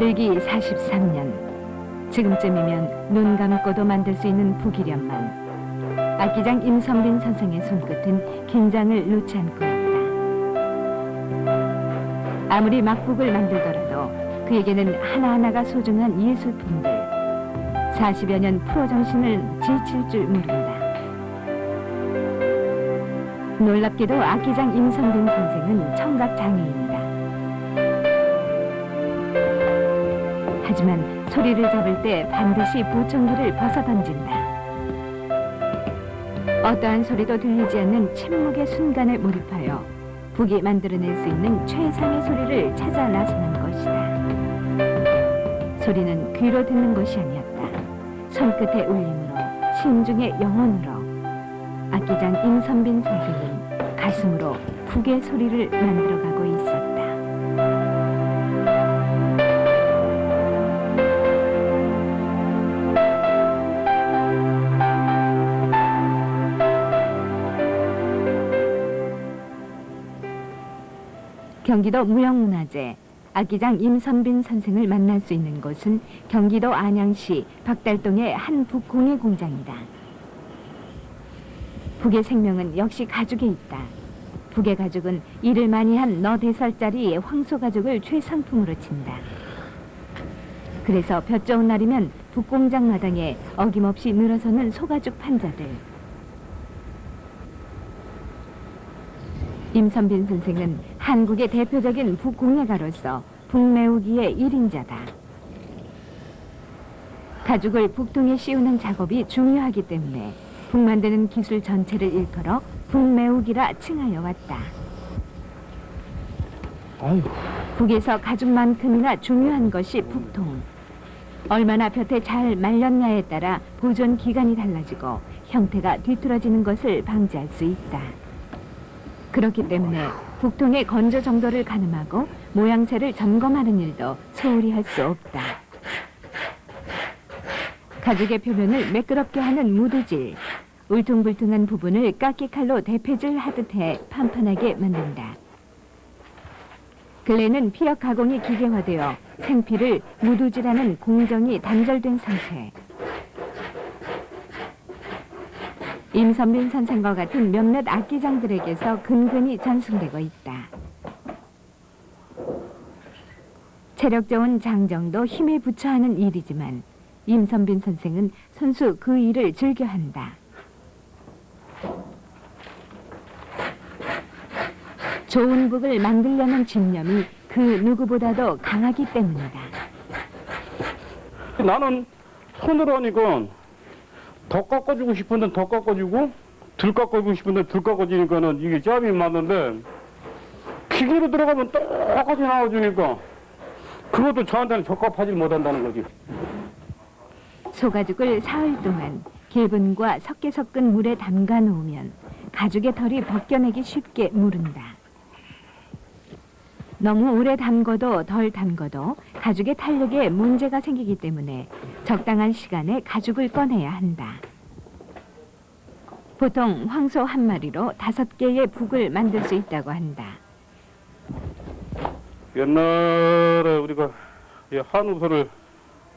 일기 43년. 지금쯤이면 눈 감고도 만들 수 있는 북이련만 악기장 임선빈 선생의 손끝은 긴장을 놓지 않고 있다. 아무리 막북을 만들더라도 그에게는 하나하나가 소중한 예술품들. 40여 년 프로 정신을 지칠 줄 모른다. 놀랍게도 악기장 임선빈 선생은 청각 장애인이다. 하지만 소리를 잡을 때 반드시 보청기를 벗어던진다. 어떠한 소리도 들리지 않는 침묵의 순간에 몰입하여 북이 만들어낼 수 있는 최상의 소리를 찾아 나서는 것이다. 소리는 귀로 듣는 것이 아니었다. 손끝의 울림으로, 심중의 영혼으로 악기장 임선빈 선생은 가슴으로 북의 소리를 만들어가고 있었다. 경기도 무형문화재 악기장 임선빈 선생을 만날 수 있는 곳은 경기도 안양시 박달동의 한 북공예 공장이다. 북의 생명은 역시 가죽에 있다. 북의 가죽은 일을 많이 한 너대살짜리 황소가죽을 최상품으로 친다. 그래서 볕 좋은 날이면 북공장 마당에 어김없이 늘어서는 소가죽 판자들. 임선빈 선생은 한국의 대표적인 북공예가로서 북매우기의 1인자다. 가죽을 북통에 씌우는 작업이 중요하기 때문에 북 만드는 기술 전체를 일컬어 북매우기라 칭하여 왔다. 북에서 가죽만큼이나 중요한 것이 북통. 얼마나 볕에 잘 말렸냐에 따라 보존 기간이 달라지고 형태가 뒤틀어지는 것을 방지할 수 있다. 그렇기 때문에 북통의 건조 정도를 가늠하고 모양새를 점검하는 일도 소홀히 할 수 없다. 가죽의 표면을 매끄럽게 하는 무드질, 울퉁불퉁한 부분을 깎이칼로 대패질 하듯 해 판판하게 만든다. 근래는 피력 가공이 기계화되어 생피를 무드질하는 공정이 단절된 상태. 임선빈 선생과 같은 몇몇 악기장들에게서 근근히 전승되고 있다. 체력 좋은 장정도 힘에 부처 하는 일이지만 임선빈 선생은 손수 그 일을 즐겨한다. 좋은 북을 만들려는 집념이 그 누구보다도 강하기 때문이다. 나는 손으로 하니까 더 깎아주고 싶은 데는 더 깎아주고 덜 깎아주고 싶은 데는 덜 깎아주니까는 이게 짬이 맞는데 기계로 들어가면 똑같이 나와주니까 그것도 저한테는 적합하지 못한다는 거지. 소가죽을 사흘 동안 개분과 섞게 섞은 물에 담가 놓으면 가죽의 털이 벗겨내기 쉽게 무른다. 너무 오래 담궈도 덜 담궈도 가죽의 탄력에 문제가 생기기 때문에 적당한 시간에 가죽을 꺼내야 한다. 보통 황소 한 마리로 5개의 북을 만들 수 있다고 한다. 옛날에 우리가 한우소를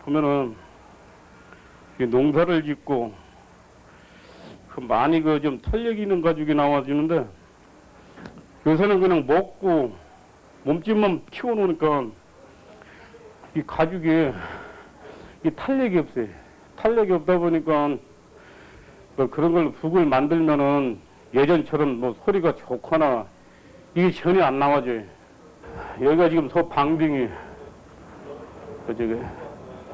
보면은 농사를 짓고 많이 좀 탄력 있는 가죽이 나와주는데 요새는 그냥 먹고 몸집만 키워놓으니까 이 가죽이 이 탄력이 없어요. 탄력이 없다 보니까 그런 걸 북을 만들면은 예전처럼 뭐 소리가 좋거나 이게 전혀 안 나와져요. 여기가 지금 소 방등이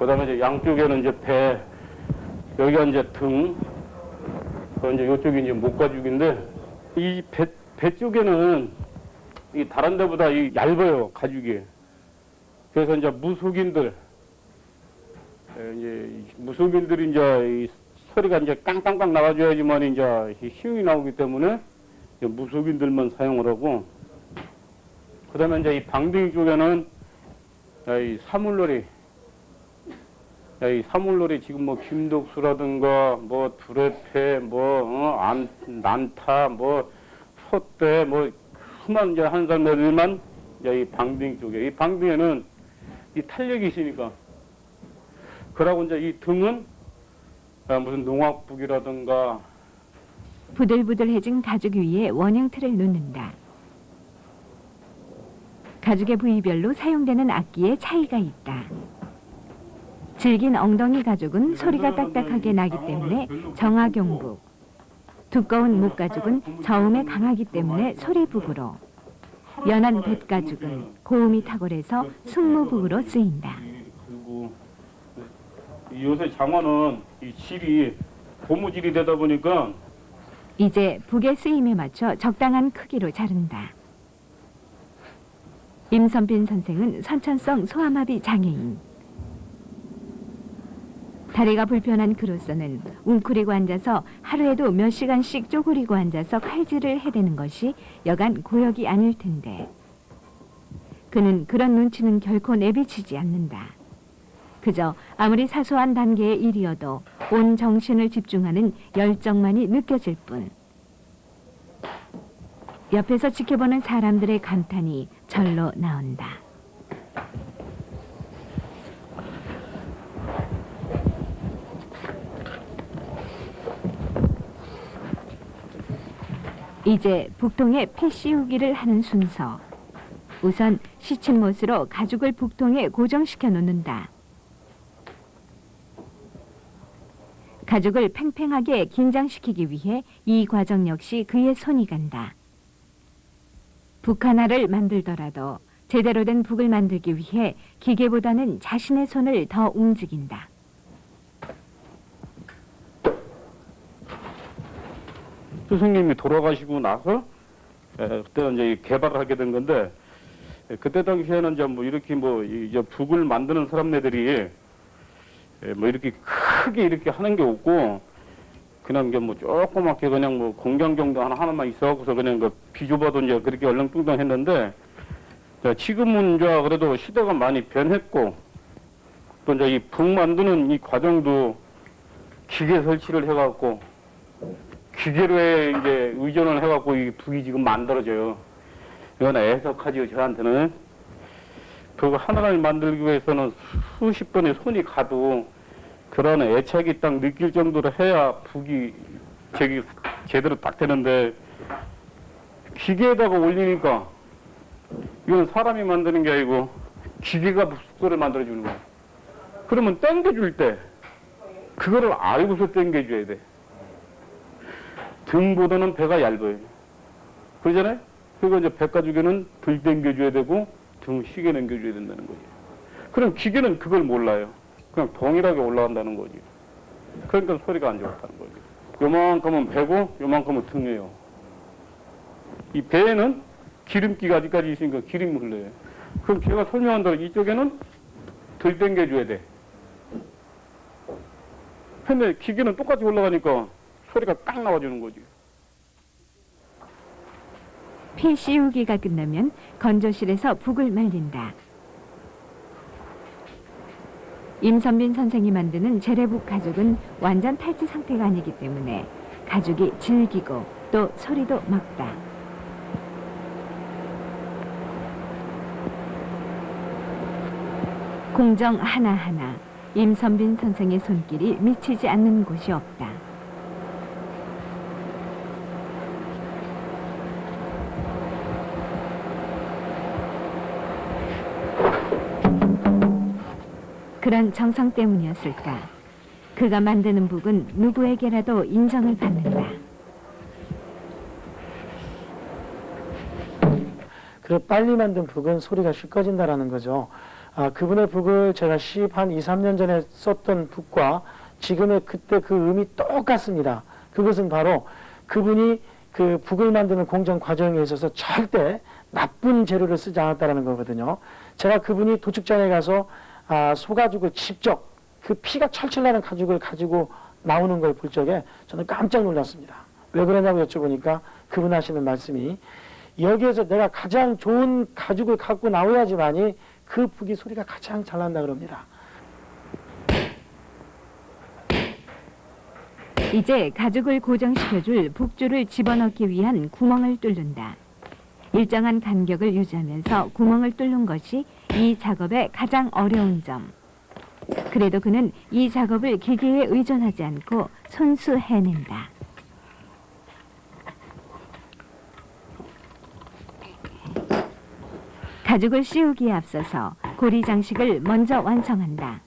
그다음에 이제 양쪽에는 이제 배, 여기가 이제 등, 이제 이쪽이 이제 목가죽인데 이 배 쪽에는 이 다른 데보다 이 얇아요, 가죽이. 그래서 이제 무속인들이 이제 이 소리가 이제 깡깡깡 나와줘야지만 이제 힘이 나오기 때문에 이제 무속인들만 사용을 하고, 그 다음에 이제 이 방등이 쪽에는 이 사물놀이, 이 사물놀이 지금 뭐 김독수라든가 뭐 두레패, 뭐 난타, 뭐 소떼, 뭐 흠한 이제 한 사람들만 이 방등 쪽에, 이 방등에는 이 탄력이 있으니까. 그러고 이제 이 등은 무슨 농악북이라든가 부들부들해진 가죽 위에 원형 틀을 놓는다. 가죽의 부위별로 사용되는 악기에 차이가 있다. 질긴 엉덩이 가죽은 소리가 딱딱하게 나기 때문에 정화경북, 두꺼운 목 가죽은 저음에 강하기 때문에 소리북으로, 연한 뱃 가죽은 고음이 탁월해서 승무북으로 쓰인다. 그리고 요새 장화는 이 질이 고무질이 되다 보니까 이제 북의 쓰임에 맞춰 적당한 크기로 자른다. 임선빈 선생은 선천성 소아마비 장애인. 다리가 불편한 그로서는 웅크리고 앉아서 하루에도 몇 시간씩 쪼그리고 앉아서 칼질을 해대는 것이 여간 고역이 아닐 텐데 그는 그런 눈치는 결코 내비치지 않는다. 그저 아무리 사소한 단계의 일이어도 온 정신을 집중하는 열정만이 느껴질 뿐. 옆에서 지켜보는 사람들의 감탄이 절로 나온다. 이제 북통에 피 씌우기를 하는 순서. 우선 시침못으로 가죽을 북통에 고정시켜 놓는다. 가죽을 팽팽하게 긴장시키기 위해 이 과정 역시 그의 손이 간다. 북 하나를 만들더라도 제대로 된 북을 만들기 위해 기계보다는 자신의 손을 더 움직인다. 스승님이 돌아가시고 나서 그때 이제 개발을 하게 된 건데 그때 당시에는 이제 뭐 이렇게 뭐 이제 북을 만드는 사람네들이 뭐 이렇게 크게 이렇게 하는 게 없고 그냥 이제 뭐 조그맣게 그냥 뭐 공장 정도 하나만 있어갖고서 그냥 그 비좁아도 이제 그렇게 얼렁뚱땅 했는데 지금은 이제 그래도 시대가 많이 변했고 또 이제 이 북 만드는 이 과정도 기계 설치를 해갖고 기계로 이제 의존을 해갖고 이 북이 지금 만들어져요. 이건 애석하지요, 저한테는. 북 하나를 만들기 위해서는 수십 번의 손이 가도 그런 애착이 딱 느낄 정도로 해야 북이 제대로 딱 되는데 기계에다가 올리니까 이건 사람이 만드는 게 아니고 기계가 북소를 만들어주는 거야. 그러면 당겨줄 때 그거를 알고서 당겨줘야 돼. 등보다는 배가 얇아요. 그러잖아요? 그리고 이제 배 가죽에는 덜 당겨줘야 되고 등 시게 당겨줘야 된다는 거지. 그럼 기계는 그걸 몰라요. 그냥 동일하게 올라간다는 거지. 그러니까 소리가 안 좋다는 거지. 요만큼은 배고 요만큼은 등이에요. 이 배에는 기름기가 아직까지 있으니까 기름이 흘러요. 그럼 제가 설명한 대로 이쪽에는 덜 당겨줘야 돼. 근데 기계는 똑같이 올라가니까 소리가 딱 나와주는 거지. 피 씌우기가 끝나면 건조실에서 북을 말린다. 임선빈 선생이 만드는 재래북 가죽은 완전 탈지 상태가 아니기 때문에 가죽이 질기고 또 소리도 막다. 공정 하나하나 임선빈 선생의 손길이 미치지 않는 곳이 없다. 그런 정성 때문이었을까. 그가 만드는 북은 누구에게라도 인정을 받는다. 그 빨리 만든 북은 소리가 쉽 꺼진다라는 거죠. 그분의 북을 제가 한 2, 3년 전에 썼던 북과 지금의 그때 그 음이 똑같습니다. 그것은 바로 그분이 그 북을 만드는 공정 과정에 있어서 절대 나쁜 재료를 쓰지 않았다는 거거든요. 제가 그분이 도축장에 가서 소가죽을 직접 그 피가 철철 나는 가죽을 가지고 나오는 걸 볼 적에 저는 깜짝 놀랐습니다. 왜 그러냐고 여쭤보니까 그분 하시는 말씀이 여기에서 내가 가장 좋은 가죽을 갖고 나와야지만이 그 북이 소리가 가장 잘 난다 그럽니다. 이제 가죽을 고정시켜줄 북줄을 집어넣기 위한 구멍을 뚫는다. 일정한 간격을 유지하면서 구멍을 뚫는 것이 이 작업의 가장 어려운 점. 그래도 그는 이 작업을 기계에 의존하지 않고 손수 해낸다. 가죽을 씌우기에 앞서서 고리 장식을 먼저 완성한다.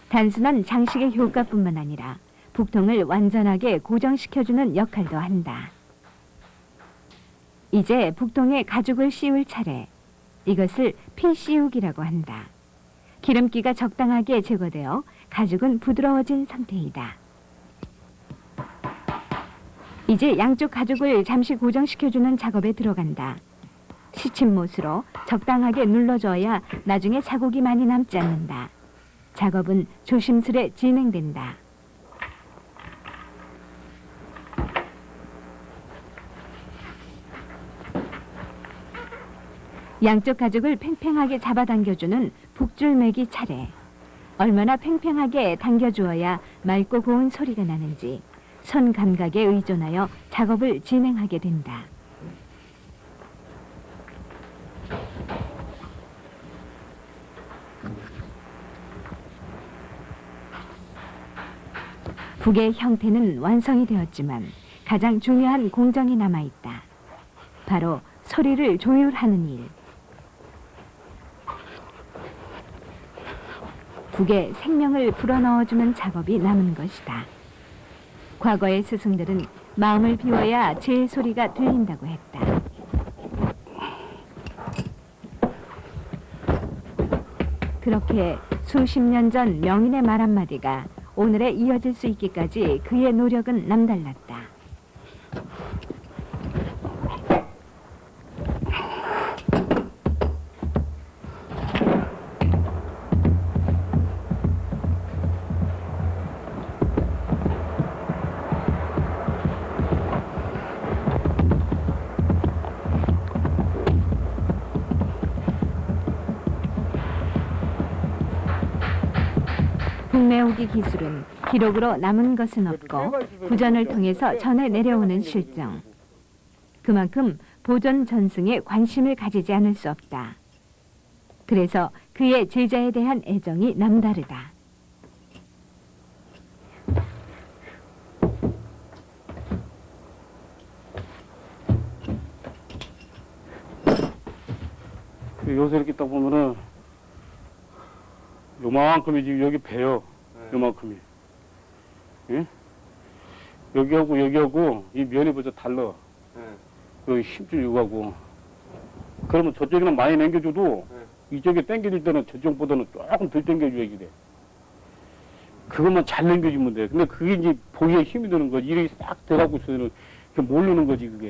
단순한 장식의 효과뿐만 아니라 북통을 완전하게 고정시켜주는 역할도 한다. 이제 북통에 가죽을 씌울 차례. 이것을 피씌우기라고 한다. 기름기가 적당하게 제거되어 가죽은 부드러워진 상태이다. 이제 양쪽 가죽을 잠시 고정시켜주는 작업에 들어간다. 시침못으로 적당하게 눌러줘야 나중에 자국이 많이 남지 않는다. 작업은 조심스레 진행된다. 양쪽 가죽을 팽팽하게 잡아당겨주는 북줄매기 차례. 얼마나 팽팽하게 당겨주어야 맑고 고운 소리가 나는지 손 감각에 의존하여 작업을 진행하게 된다. 북의 형태는 완성이 되었지만 가장 중요한 공정이 남아있다. 바로 소리를 조율하는 일. 북에 생명을 불어넣어주는 작업이 남은 것이다. 과거의 스승들은 마음을 비워야 제 소리가 들린다고 했다. 그렇게 수십 년 전 명인의 말 한마디가 오늘에 이어질 수 있기까지 그의 노력은 남달랐다. 북매우기 기술은 기록으로 남은 것은 없고 구전을 통해서 전해 내려오는 실정. 그만큼 보존 전승에 관심을 가지지 않을 수 없다. 그래서 그의 제자에 대한 애정이 남다르다. 요새 이렇게 딱 보면은 요만큼이 지금 여기 배요. 요만큼이. 예? 여기하고 이 면이 벌써 달라. 여기 힘줄 이거하고. 그러면 저쪽에는 많이 남겨줘도 이쪽에 당겨질 때는 저쪽보다는 조금 덜 당겨줘야지 돼. 그것만 잘 남겨주면 돼. 근데 그게 이제 보기에 힘이 드는 거지. 이렇게 싹 들어가고 있으면 모르는 거지 그게.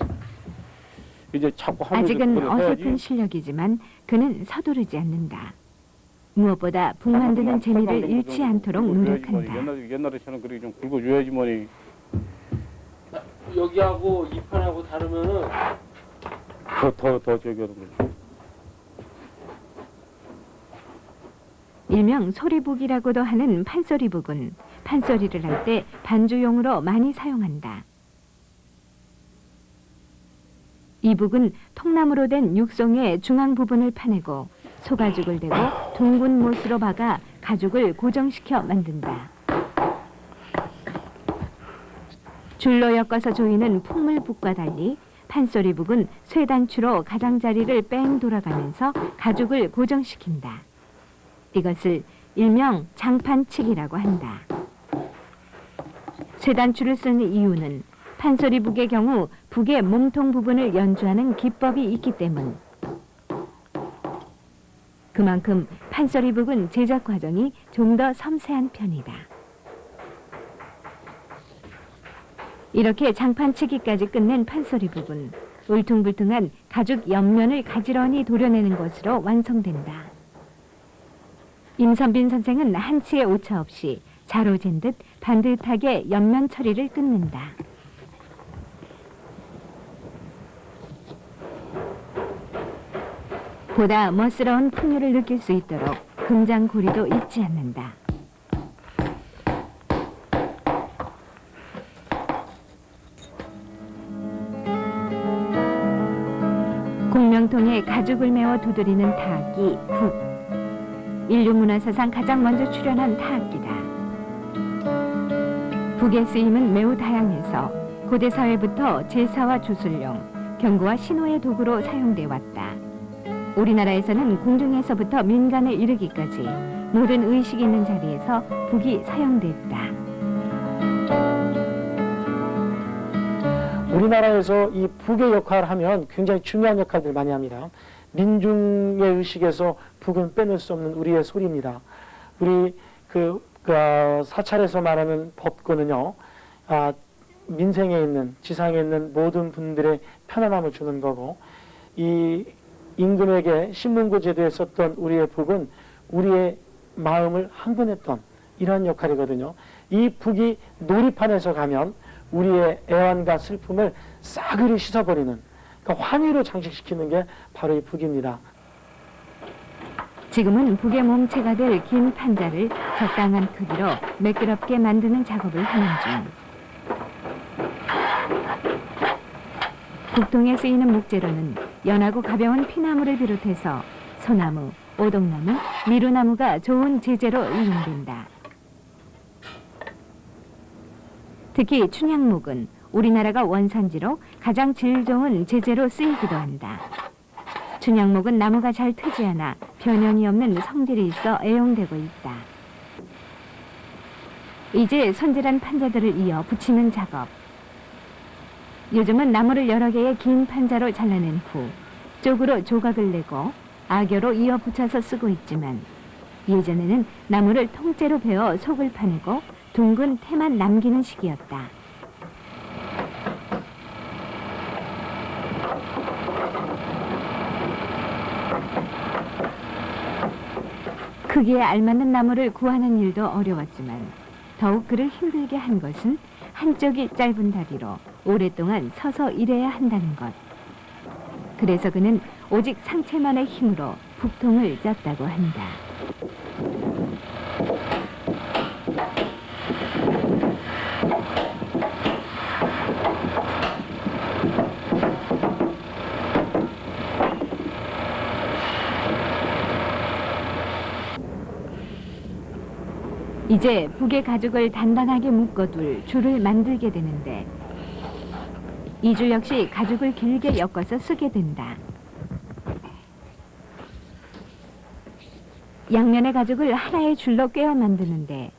이제 자꾸 하면서 아직은 어설픈 실력이지만 그는 서두르지 않는다. 무엇보다 북 만드는 재미를 잃지 않도록 노력한다. 옛날에처럼 그렇게 좀 굵어줘야지만이. 여기하고 이 판하고 다르면은 더 저기 하는 거지. 일명 소리북이라고도 하는 판소리북은 판소리를 할 때 반주용으로 많이 사용한다. 이 북은 통나무로 된 육송의 중앙 부분을 파내고 소가죽을 대고 둥근 못으로 박아 가죽을 고정시켜 만든다. 줄로 엮어서 조이는 풍물북과 달리 판소리북은 쇠단추로 가장자리를 뺑 돌아가면서 가죽을 고정시킨다. 이것을 일명 장판치기라고 한다. 쇠단추를 쓰는 이유는 판소리북의 경우 북의 몸통 부분을 연주하는 기법이 있기 때문. 그만큼 판소리북은 제작 과정이 좀 더 섬세한 편이다. 이렇게 장판치기까지 끝낸 판소리북은 울퉁불퉁한 가죽 옆면을 가지런히 도려내는 것으로 완성된다. 임선빈 선생은 한치의 오차 없이 자로 잰 듯 반듯하게 옆면 처리를 끝낸다. 보다 멋스러운 풍요를 느낄 수 있도록 금장고리도 잊지 않는다. 구명통에 가죽을 메워 두드리는 타악기 북. 인류문화사상 가장 먼저 출현한 타악기다. 북의 쓰임은 매우 다양해서 고대 사회부터 제사와 주술용, 경고와 신호의 도구로 사용돼 왔다. 우리나라에서는 공중에서부터 민간에 이르기까지 모든 의식이 있는 자리에서 북이 사용됐다. 우리나라에서 이 북의 역할을 하면 굉장히 중요한 역할들 많이 합니다. 민중의 의식에서 북은 빼놓을 수 없는 우리의 소리입니다. 우리 사찰에서 말하는 법구는요, 민생에 있는, 지상에 있는 모든 분들의 편안함을 주는 거고, 이 임금에게 신문고 제도에 썼던 우리의 북은 우리의 마음을 항변했던 이러한 역할이거든요. 이 북이 놀이판에서 가면 우리의 애환과 슬픔을 싸그리 씻어버리는, 그러니까 환희로 장식시키는 게 바로 이 북입니다. 지금은 북의 몸체가 될 긴 판자를 적당한 크기로 매끄럽게 만드는 작업을 하는 중. 북통에 쓰이는 목재로는 연하고 가벼운 피나무를 비롯해서 소나무, 오동나무, 미루나무가 좋은 제재로 이용된다. 특히 춘향목은 우리나라가 원산지로 가장 질 좋은 제재로 쓰이기도 한다. 춘향목은 나무가 잘 트지 않아 변형이 없는 성질이 있어 애용되고 있다. 이제 손질한 판자들을 이어 붙이는 작업. 요즘은 나무를 여러 개의 긴 판자로 잘라낸 후 쪽으로 조각을 내고 악여로 이어 붙여서 쓰고 있지만, 예전에는 나무를 통째로 베어 속을 파내고 둥근 태만 남기는 식이었다. 크기에 알맞는 나무를 구하는 일도 어려웠지만 더욱 그를 힘들게 한 것은 한쪽이 짧은 다리로 오랫동안 서서 일해야 한다는 것. 그래서 그는 오직 상체만의 힘으로 북통을 짰다고 한다. 이제 북의 가죽을 단단하게 묶어둘 줄을 만들게 되는데, 이 줄 역시 가죽을 길게 엮어서 쓰게 된다. 양면의 가죽을 하나의 줄로 꿰어 만드는데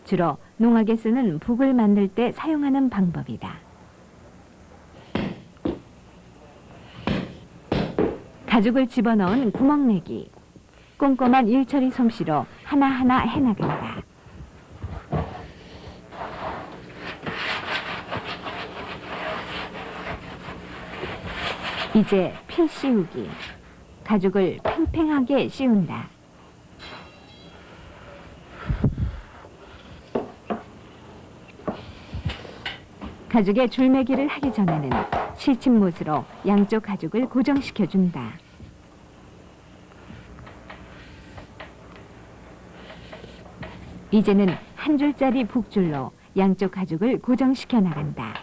주로 농악에 쓰는 북을 만들 때 사용하는 방법이다. 가죽을 집어넣은 구멍내기, 꼼꼼한 일처리 솜씨로 하나하나 해나간다. 이제 필 씌우기, 가죽을 팽팽하게 씌운다. 가죽에 줄매기를 하기 전에는 시침못으로 양쪽 가죽을 고정시켜준다. 이제는 한 줄짜리 북줄로 양쪽 가죽을 고정시켜 나간다.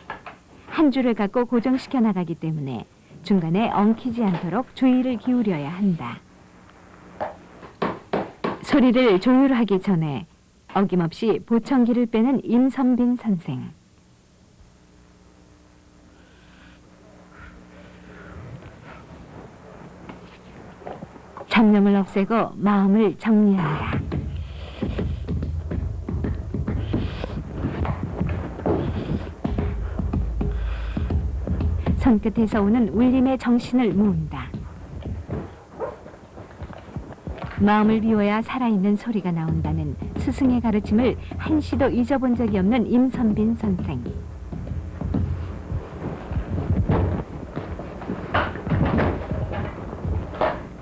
한 줄을 갖고 고정시켜 나가기 때문에 중간에 엉키지 않도록 주의를 기울여야 한다. 소리를 조율하기 전에 어김없이 보청기를 빼는 임선빈 선생. 잡념을 없애고 마음을 정리한다. 손끝에서 오는 울림에 정신을 모은다. 마음을 비워야 살아있는 소리가 나온다는 스승의 가르침을 한시도 잊어본 적이 없는 임선빈 선생.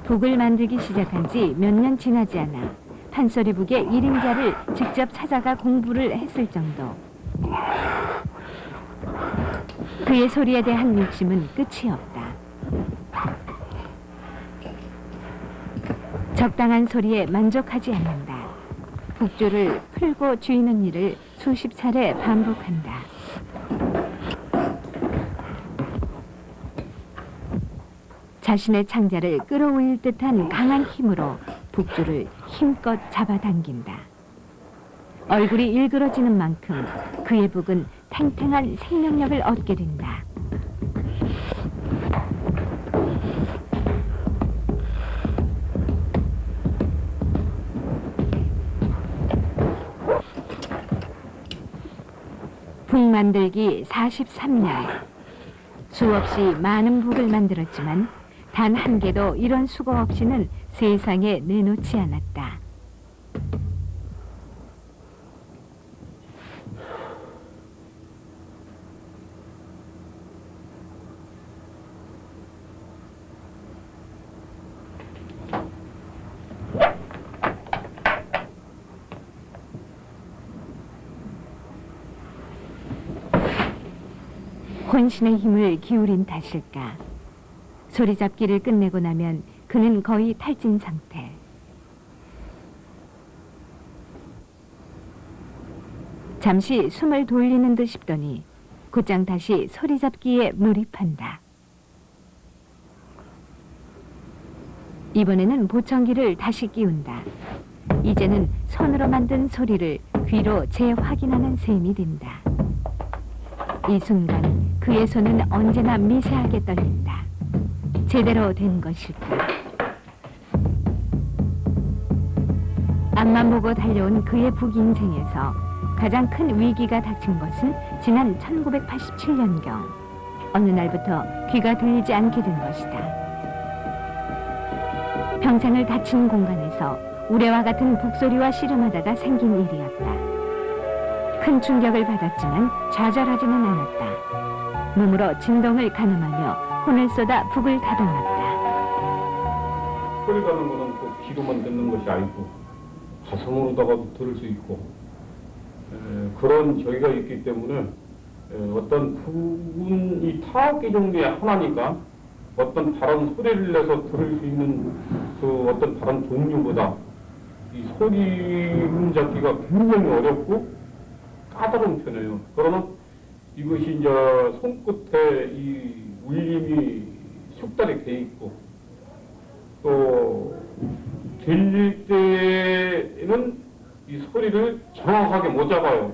북을 만들기 시작한 지 몇 년 지나지 않아 판소리북의 1인자를 직접 찾아가 공부를 했을 정도. 그의 소리에 대한 욕심은 끝이 없다. 적당한 소리에 만족하지 않는다. 북줄을 풀고 쥐는 일을 수십 차례 반복한다. 자신의 창자를 끌어올릴 듯한 강한 힘으로 북줄을 힘껏 잡아당긴다. 얼굴이 일그러지는 만큼 그의 북은 탱탱한 생명력을 얻게 된다. 북 만들기 43년. 수없이 많은 북을 만들었지만 단 한 개도 이런 수고 없이는 세상에 내놓지 않았다. 혼신의 힘을 기울인 탓일까? 소리잡기를 끝내고 나면 그는 거의 탈진 상태. 잠시 숨을 돌리는 듯 싶더니 곧장 다시 소리잡기에 몰입한다. 이번에는 보청기를 다시 끼운다. 이제는 손으로 만든 소리를 귀로 재확인하는 셈이 된다. 이 순간 그의 손은 언제나 미세하게 떨린다. 제대로 된 것일까? 앞만 보고 달려온 그의 북 인생에서 가장 큰 위기가 닥친 것은 지난 1987년경 어느 날부터 귀가 들리지 않게 된 것이다. 평생을 닫힌 공간에서 우레와 같은 북소리와 씨름하다가 생긴 일이었다. 큰 충격을 받았지만 좌절하지는 않았다. 몸으로 진동을 가늠하며 혼을 쏟아 북을 다듬었다. 소리 가는 거는 꼭 귀로만 듣는 것이 아니고 가슴으로다가도 들을 수 있고 그런 저기가 있기 때문에 어떤 북은 이 타악기 정도의 하나니까 어떤 다른 소리를 내서 들을 수 있는 그 어떤 다른 종류보다 이 소리 잡기가 굉장히 어렵고 까다로운 편이에요. 그러나 이것이 이제 손끝에 이 울림이 숙달이 돼 있고 또 들릴 때는 이 소리를 정확하게 못 잡아요.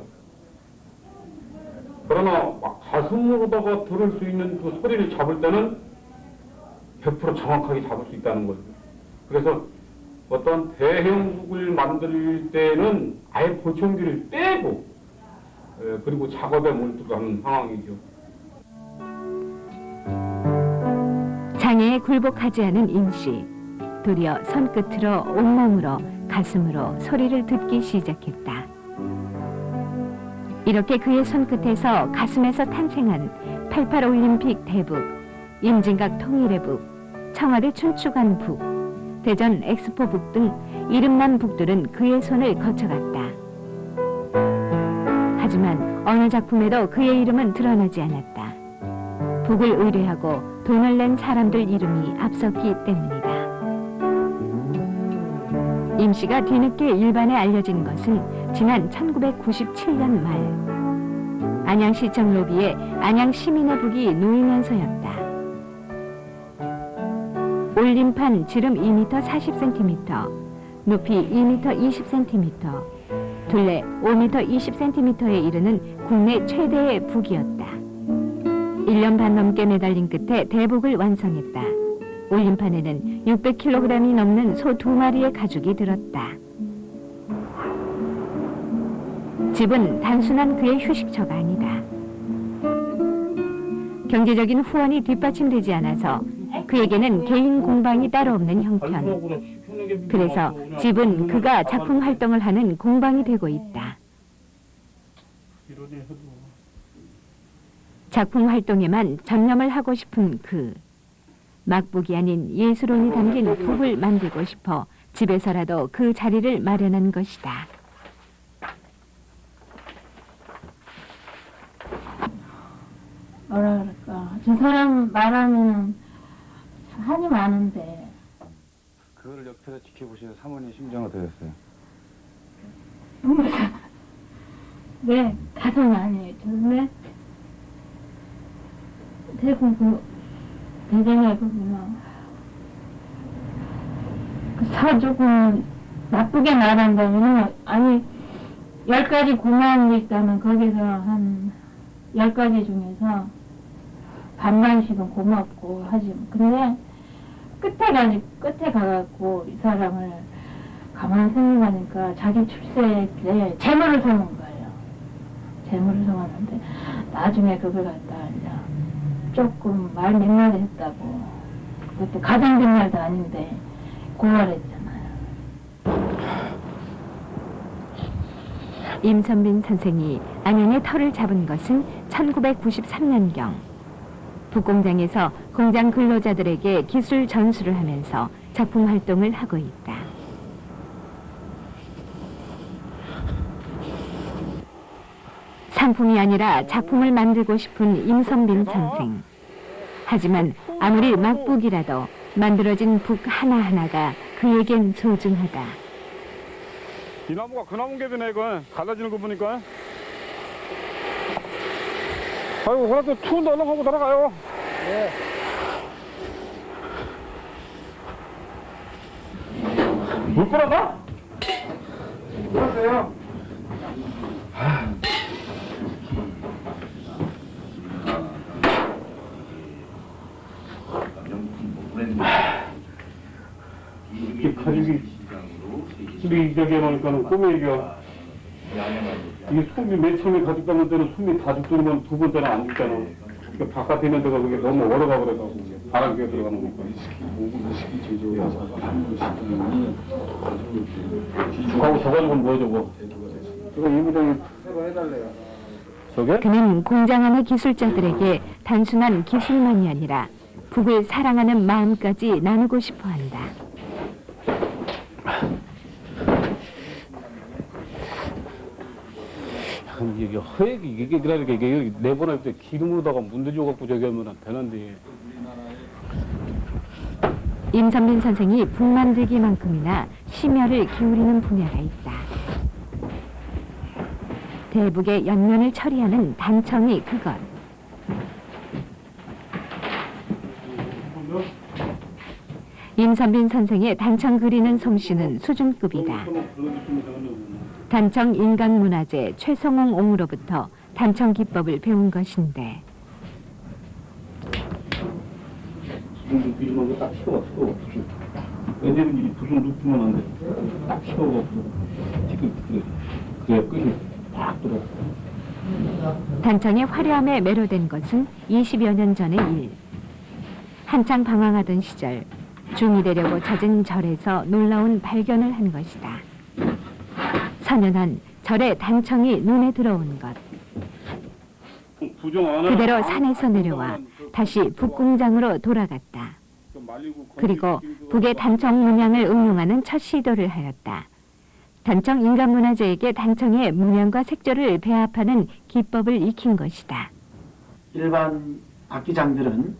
그러나 막 가슴으로다가 들을 수 있는 그 소리를 잡을 때는 100% 정확하게 잡을 수 있다는 거죠. 그래서 어떤 대형북을 만들 때는 아예 보청기를 떼고 그리고 작업에 몰두하는 상황이죠. 장애에 굴복하지 않은 임씨. 도리어 손끝으로 온몸으로 가슴으로 소리를 듣기 시작했다. 이렇게 그의 손끝에서 가슴에서 탄생한 88 올림픽 대북, 임진각 통일의 북, 청와대 춘추관 북, 대전 엑스포 북 등 이름난 북들은 그의 손을 거쳐갔다. 하지만 어느 작품에도 그의 이름은 드러나지 않았다. 북을 의뢰하고 돈을 낸 사람들 이름이 앞섰기 때문이다. 임씨가 뒤늦게 일반에 알려진 것은 지난 1997년 말 안양시청 로비에 안양시민의 북이 놓이면서였다. 올림판 지름 2m 40cm, 높이 2m 20cm, 둘레 5m 20cm에 이르는 국내 최대의 북이었다. 1년 반 넘게 매달린 끝에 대북을 완성했다. 올림판에는 600kg이 넘는 소 2마리의 가죽이 들었다. 집은 단순한 그의 휴식처가 아니다. 경제적인 후원이 뒷받침되지 않아서 그에게는 개인 공방이 따로 없는 형편. 그래서 집은 그가 작품 활동을 하는 공방이 되고 있다. 작품 활동에만 전념을 하고 싶은 그. 막북이 아닌 예술혼이 담긴 북을 만들고 싶어 집에서라도 그 자리를 마련한 것이다. 뭐라 그럴까. 저 사람 말하면 한이 많은데. 그걸 옆에서 지켜보시는 사모님 심정은 어떠셨어요? 내 가슴 아니에요. 저는 대구 그 대전에 거기는 그 사족은 나쁘게 말한다면 아니 10가지 고마운 게 있다면 거기서 한 10가지 중에서 반만씩은 고맙고 하지. 근데 끝에 가갖고 이 사람을 가만히 생각하니까 자기 출세에 재물을 성은 거예요. 재물을 성하는데 나중에 그걸 갖다 이제 조금 말 몇 마디 했다고. 그것도 가장 된 말도 아닌데 고발했잖아요. 임선빈 선생이 안양의 터를 잡은 것은 1993년경. 북공장에서 공장 근로자들에게 기술 전수를 하면서 작품 활동을 하고 있다. 상품이 아니라 작품을 만들고 싶은 임선빈 선생. 하지만 아무리 막북이라도 만들어진 북 하나하나가 그에겐 소중하다. 이 나무가 그 나무 개비네 이거 갈라지는 거 보니까. 아이고 그래도 투 얼렁하고 돌아가요. 네. 물 끓어봐? 끓었어요. 이게 가죽이 숨이 저기 해놓으니까는 꿈이 이겨. 이게 숨이 맨 처음에 가죽 담을 때는 숨이 다 죽더니만 두 번째는 안 죽잖아. 그러니까 바깥에 있는 데가 그게 너무 얼어가 그래가지고 바람기가 들어가는 거니까. 하고 저 가죽은 뭐야 저거? 이거 이부장이 새로 해달래요. 저게? 그는 공장 안의 기술자들에게 단순한 기술만이 아니라 북을 사랑하는 마음까지 나누고 싶어 한다. 이게 허액이 이게 그러니까 이게 내보낼 때 기름으로다가 문드줘갖고 저기 하면 되는데. 임선빈 선생이 북 만들기만큼이나 심혈을 기울이는 분야가 있다. 대북의 연면을 처리하는 단청이 그것. 임선빈 선생의 단청 그리는 솜씨는 수준급이다. 단청 인간문화재 최성홍 옹으로부터 단청 기법을 배운 것인데 부sun 비주만 거딱 씌워갖고 언제든지 부sun 눕히면 안 돼. 딱 씌워갖고 지금 그래 끝이 딱 들어. 단청의 화려함에 매료된 것은 20여 년 전의 일. 한창 방황하던 시절 중이 되려고 잦은 절에서 놀라운 발견을 한 것이다. 선연한 절의 단청이 눈에 들어온 것. 그대로 산에서 내려와 다시 북공장으로 돌아갔다. 그리고 북의 단청 문양을 응용하는 첫 시도를 하였다. 단청 인간문화재에게 단청의 문양과 색조를 배합하는 기법을 익힌 것이다. 일반 악기장들은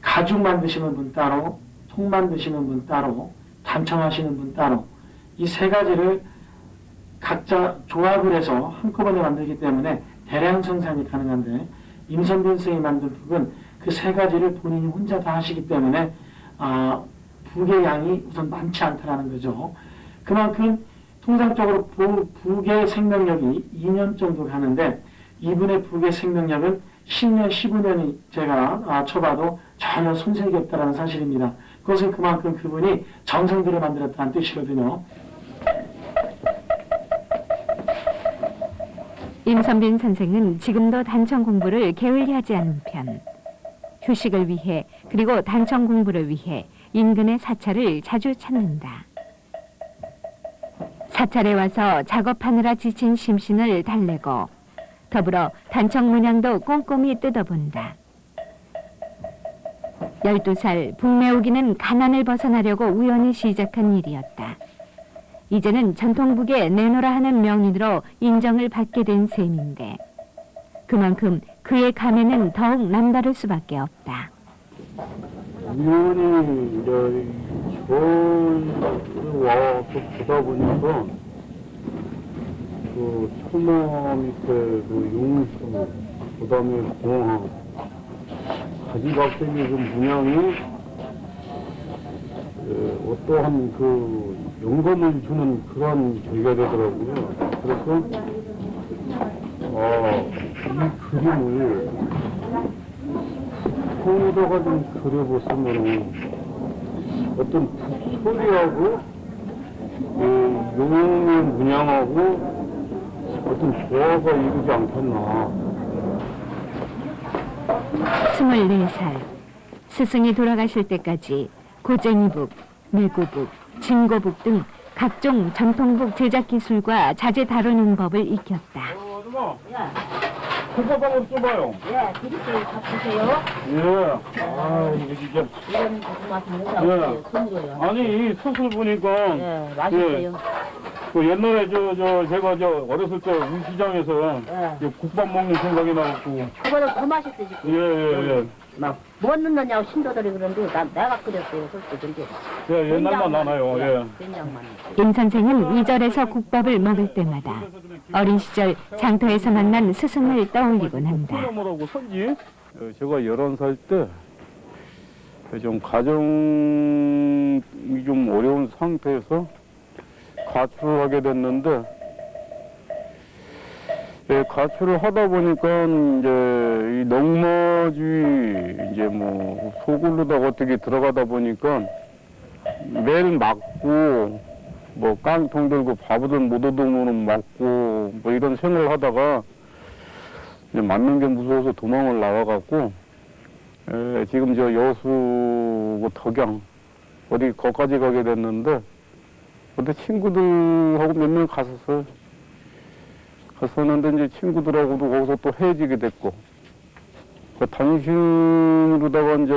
가죽 만드시는 분 따로, 통 만드시는 분 따로, 단청하시는 분 따로 이 세 가지를 각자 조합을 해서 한꺼번에 만들기 때문에 대량 생산이 가능한데 임선빈 선생이 만든 북은 그 세 가지를 본인이 혼자 다 하시기 때문에 북의 양이 우선 많지 않다라는 거죠. 그만큼 통상적으로 북의 생명력이 2년 정도 가는데 이분의 북의 생명력은 10년, 15년이 제가 쳐봐도 전혀 손색이 없다는 사실입니다. 그것은 그만큼 그분이 정성 들여 만들었다는 뜻이거든요. 임선빈 선생은 지금도 단청 공부를 게을리하지 않은 편. 휴식을 위해 그리고 단청 공부를 위해 인근의 사찰을 자주 찾는다. 사찰에 와서 작업하느라 지친 심신을 달래고 더불어 단청 문양도 꼼꼼히 뜯어본다. 12살 북매우기는 가난을 벗어나려고 우연히 시작한 일이었다. 이제는 전통북에 내놓으라 하는 명인으로 인정을 받게 된 셈인데 그만큼 그의 감에는 더욱 남다를 수밖에 없다. 우연히 이제 저를 와서 보다 보니까 그 철마 밑에 그 용수, 그 다음에 공항, 가지각색의 그 문양이 어떠한 그 영감을 주는 그런 계기가 되더라고요. 그래서 이 그림을 통에다가 좀 그려보시면은 어떤 북소리하고 용의 문양하고 어떤 조화가 이루지 않겠나. 24살 스승이 돌아가실 때까지 고쟁이북, 내구북, 진고북 등 각종 전통북 제작 기술과 자재 다루는 법을 익혔다. 아줌마, 국밥 한번 써봐요. 예, 드릴게요. 다 보세요. 예. 아, 이거 진짜. 이건 무슨 맛입니다. 예. 큰 거요. 아니, 이 숯을 보니까. 예, 맛있어요. 그 옛날에 제가 어렸을 때 울시장에서 예. 국밥 먹는 생각이 나고. 그거는 더 맛있어지. 예. 뭐 넣느냐고 신도들이 그런데 내가 끓였어요. 솔직히 근데. 예, 옛날만 나나요. 예. 된장만. 임 선생은 이 절에서 국밥을 먹을 때마다 어린 시절 장터에서 만난 스승을 떠올리곤 한다. 뭐라고 선지? 제가 11살 때 좀 가정이 좀 어려운 상태에서 가출을 하게 됐는데, 예, 가출을 하다 보니까 이제 이 농마주의 이제 뭐 소굴로다가 어떻게 들어가다 보니까 매일 맞고 뭐 깡통 들고 밥을 못 얻으면 맞고 뭐 이런 생활을 하다가 이제 맞는 게 무서워서 도망을 나와갖고 지금 저 여수 덕양 어디 거기까지 가게 됐는데 그때 친구들하고 몇 명 갔었어요. 갔었는데 이제 친구들하고도 거기서 또 헤어지게 됐고 그 단신으로다가 이제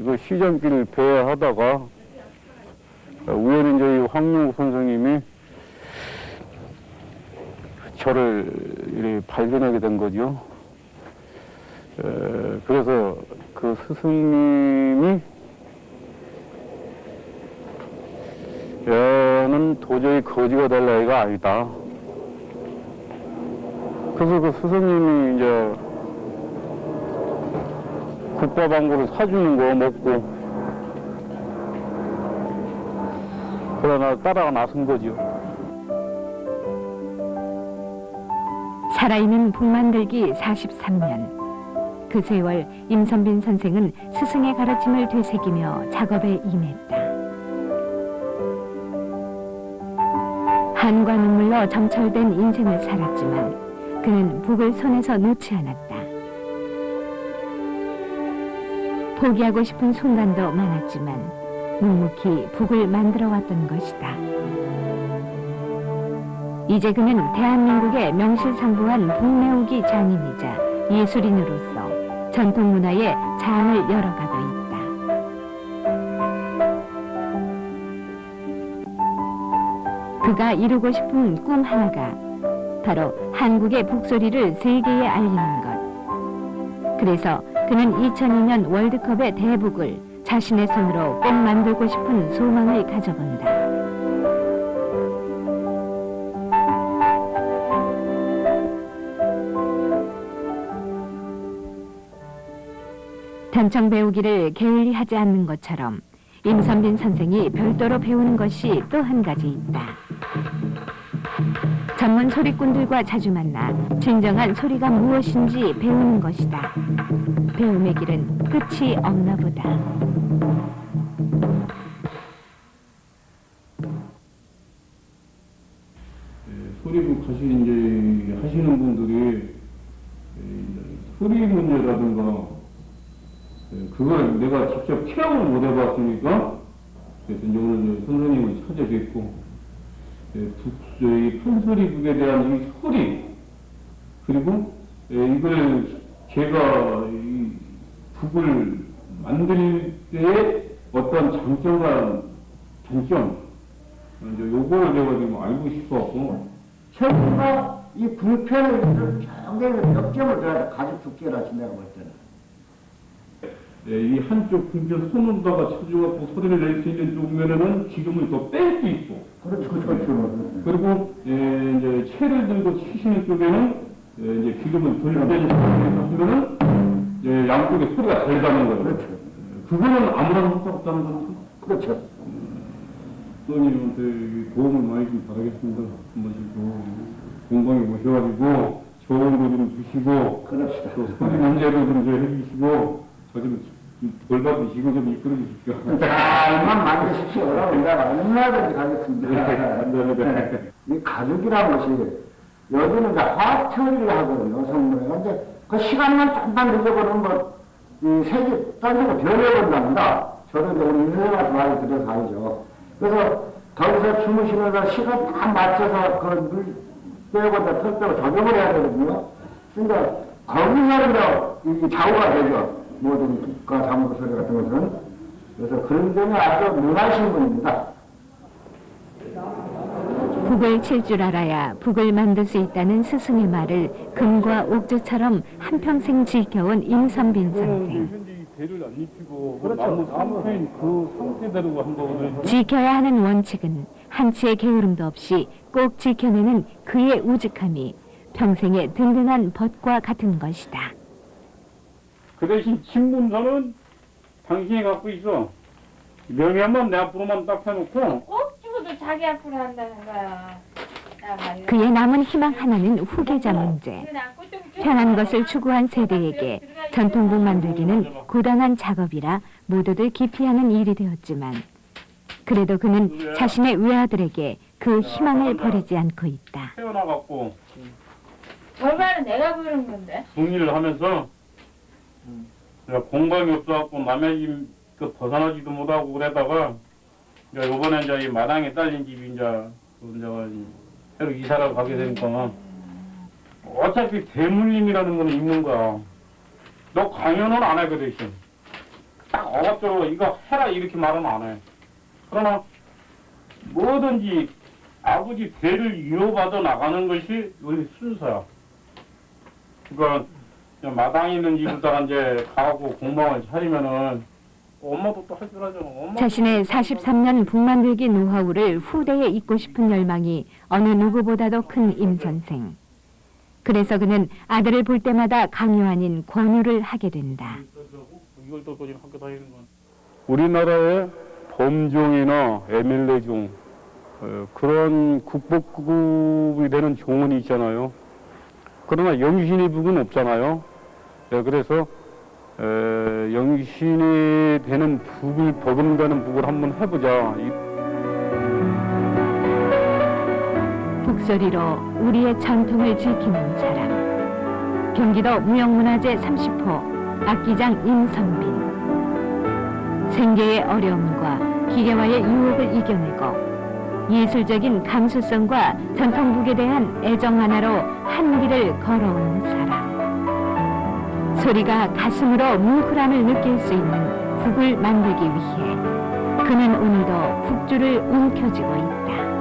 그 시장길 배회하다가 우연히 이제 이 황룡 선생님이 저를 이렇게 발견하게 된 거죠. 그래서 그 스승님이 얘는 도저히 거지가 될 나이가 아니다. 그래서 그 스승님이 이제 국밥 한 그릇 사주는 거 먹고 그러나 따라가 나선 거죠. 살아있는 북 만들기 43년. 그 세월 임선빈 선생은 스승의 가르침을 되새기며 작업에 임했다. 한과 눈물로 점철된 인생을 살았지만 그는 북을 손에서 놓지 않았다. 포기하고 싶은 순간도 많았지만 묵묵히 북을 만들어 왔던 것이다. 이제 그는 대한민국의 명실상부한 북매우기 장인이자 예술인으로서 전통문화의 장을 열어가고 있다. 그가 이루고 싶은 꿈 하나가 바로 한국의 북소리를 세계에 알리는 것. 그래서 그는 2002년 월드컵의 대북을 자신의 손으로 꼭 만들고 싶은 소망을 가져본다. 단청 배우기를 게을리하지 않는 것처럼 임선빈 선생이 별도로 배우는 것이 또 한 가지 있다. 전문 소리꾼들과 자주 만나 진정한 소리가 무엇인지 배우는 것이다. 배움의 길은 끝이 없나 보다. 소리북 하시는 분들이 소리 문제라든가 그걸 내가 직접 체험을 못 해봤으니까 그래서 이제 오늘 선생님을 찾아뵙고 이 판소리북에 대한 이 소리 그리고 이걸 제가 이 북을 만들 때의 어떤 장점과 단점 이제 요거를 내가 지금 알고 싶어갖고 최고가 이 불편을 상당히 역점을 둬야 가죽 두께라 내가 볼 때는. 이 한쪽 궁편 손으로다가 쳐주갖고 소리를 낼 수 있는 쪽면에는 기름을 더 뺄 수 있고 그리고 이제 채를 들고 치시는 쪽에는 이제 기름을 덜 빼는 하면은 양쪽에 소리가 덜 가는 거예요. 그렇죠. 그거는 아무런 효과 없다는 거죠. 그렇죠. 선생님한테 도움을 많이 좀 받아겠습니다. 한 번씩 공방에 모셔가지고 좋은 거 좀 주시고 그럽시다. 또 소리 문제도 좀 해주시고 저좀 돌봐주시고 좀 이끌어 주십시오. 잘만 만드십시오. 그럼 내가 얼마든지 가겠습니다. 감사합니다. 이 가죽이라는 것이 여기는 이제 화학 처리를 하거든요, 성분에. 근데 그 시간만 조금만 늦어버리면 이 색이 딴 데로 변해버린답니다. 저도 이제 우리 인생한테 많이 들어서 알죠. 그래서 거기서 주무시면서 시간 딱 맞춰서 그 물 빼고 털 빼고 조정을 해야 되거든요. 그러니까 거기서 이제 이 좌우가 되죠. 모든 국가 사무소 소리 같은 것은. 그래서 그런 점이 아주 문화신 분입니다. 북을 칠 줄 알아야 북을 만들 수 있다는 스승의 말을 금과 옥조처럼 한평생 지켜온 임선빈 선생. 현재 이 대를 안 입히고 나무 상태인 그 상태대로 한 거거든요. 지켜야 하는 원칙은 한치의 게으름도 없이 꼭 지켜내는 그의 우직함이 평생의 든든한 벗과 같은 것이다. 그 대신 친문서는 당신이 갖고 있어. 명예만 내 앞으로만 딱 해놓고 꼭 죽어도 자기 앞으로 한다는 거야. 그의 남은 희망 하나는 후계자 문제. 편한 것을 추구한 세대에게 전통북 만들기는 고단한 작업이라 모두들 기피하는 일이 되었지만 그래도 그는 자신의 외아들에게 그 희망을 버리지 않고 있다. 태어나갖고 얼마나 내가 부른 건데? 국리를 하면서 내가 공방이 없어갖고 남의 집 벗어나지도 못하고 그러다가 이제 이번에 이제 이 마당에 딸린 집이 이제 새로 이사를 가게 되니까 어차피 대물림이라는 거는 있는 거야. 너 강연은 안 해, 그 대신. 딱 어갑적으로 이거 해라 이렇게 말은 안 해. 그러나 뭐든지 아버지 대를 이어받아 나가는 것이 우리 순서야. 그러니까 마당에 있는 집에다가 이제 가고 공방을 차리면은 엄마도 또 할 줄 알잖아. 자신의 43년 북만들기 노하우를 후대에 잇고 싶은 열망이 어느 누구보다도 큰 임 선생. 그래서 그는 아들을 볼 때마다 강요 아닌 권유를 하게 된다. 이걸 또 지금 학교 다니는 건. 우리나라의 범종이나 MLA 종 그런 국보급이 되는 종은 있잖아요. 그러나 영신이 북은 없잖아요. 네, 그래서 영신이 되는 북을 버금가는 북을 한번 해보자. 북소리로 우리의 전통을 지키는 사람. 경기도 무형문화재 30호 악기장 임선빈. 생계의 어려움과 기계와의 유혹을 이겨내고 예술적인 감수성과 전통북에 대한 애정 하나로 한 길을 걸어온 사람. 소리가 가슴으로 뭉클함을 느낄 수 있는 북을 만들기 위해 그는 오늘도 북주를 움켜쥐고 있다.